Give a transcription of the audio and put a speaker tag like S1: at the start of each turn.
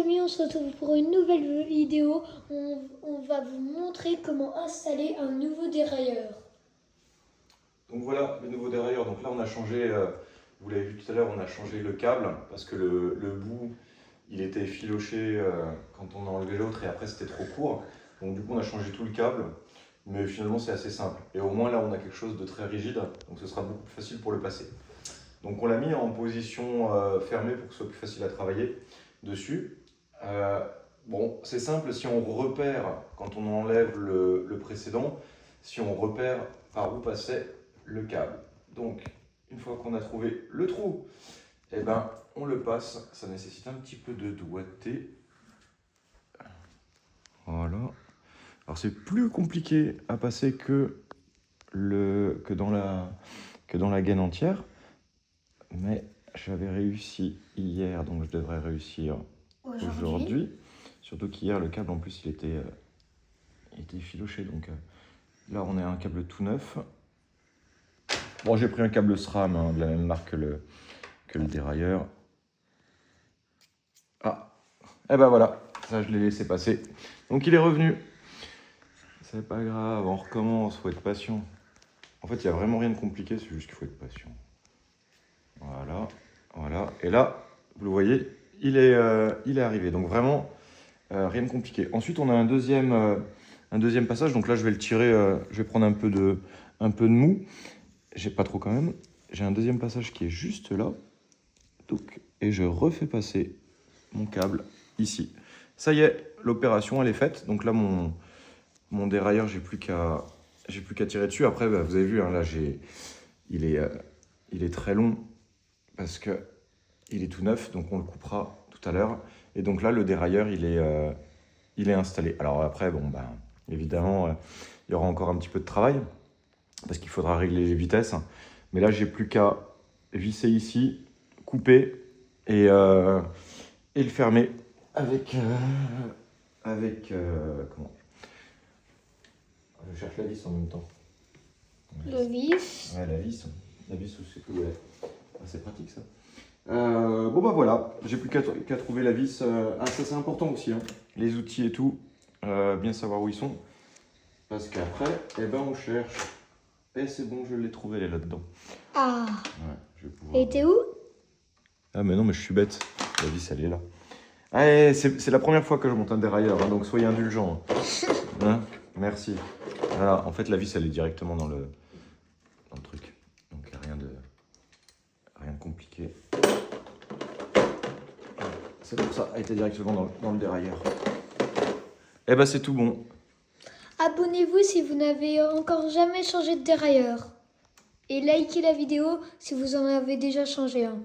S1: amis, on se retrouve pour une nouvelle vidéo. On va vous montrer comment installer un nouveau dérailleur.
S2: Donc voilà le nouveau dérailleur. Donc là on a changé, vous l'avez vu tout à l'heure, on a changé le câble parce que le bout il était filoché quand on a enlevé l'autre et après c'était trop court. Donc du coup on a changé tout le câble, mais finalement c'est assez simple. Et au moins là on a quelque chose de très rigide, donc ce sera beaucoup plus facile pour le passer. Donc on l'a mis en position fermée pour que ce soit plus facile à travailler dessus. Bon, c'est simple, si on repère, quand on enlève le précédent, si on repère par où passait le câble. Donc, une fois qu'on a trouvé le trou, eh ben, on le passe. Ça nécessite un petit peu de doigté. Voilà. Alors, c'est plus compliqué à passer que dans la gaine entière. Mais j'avais réussi hier, donc je devrais réussir aujourd'hui. Surtout qu'hier, le câble, en plus, il était filoché. Donc là, on a un câble tout neuf. Bon, j'ai pris un câble SRAM, hein, de la même marque que le dérailleur. Ah, et ben voilà, ça, je l'ai laissé passer. Donc, il est revenu. C'est pas grave, on recommence, faut être patient. En fait, il n'y a vraiment rien de compliqué, c'est juste qu'il faut être patient. Voilà, voilà. Et là, vous le voyez, il est arrivé. Donc, vraiment, rien de compliqué. Ensuite, on a un deuxième passage. Donc là, je vais le tirer, je vais prendre un peu de mou. J'ai pas trop quand même. J'ai un deuxième passage qui est juste là. Donc, et je refais passer mon câble ici. Ça y est, l'opération, elle est faite. Donc là, mon dérailleur, j'ai plus qu'à tirer dessus. Après, bah, vous avez vu, hein, là, il est très long parce que il est tout neuf. Donc, on le coupera tout à l'heure. Et donc là, le dérailleur, il est installé. Alors après, bon, ben, évidemment, il y aura encore un petit peu de travail parce qu'il faudra régler les vitesses. Mais là, j'ai plus qu'à visser ici, couper et le fermer avec comment? Je cherche la vis en même temps.
S1: Le vis.
S2: Ouais, la vis c'est tout. Ouais. Ah, c'est pratique ça. Bon bah voilà, j'ai plus qu'à trouver la vis. Ah, ça c'est important aussi, hein. Les outils et tout, bien savoir où ils sont. Parce qu'après, eh ben on cherche. Et c'est bon, je l'ai trouvé, elle est là-dedans.
S1: Ah.
S2: Ouais, je vais pouvoir...
S1: Et t'es où?
S2: Ah mais non, mais je suis bête. La vis, elle est là. Ah, c'est la première fois que je monte un dérailleur, hein, donc soyez indulgents. Hein, merci. Voilà, en fait, la vis, elle est directement dans le truc. Donc, il n'y a rien de compliqué. C'est pour ça, elle était directement dans le dérailleur. Eh ben, c'est tout bon.
S1: Abonnez-vous si vous n'avez encore jamais changé de dérailleur. Et likez la vidéo si vous en avez déjà changé un.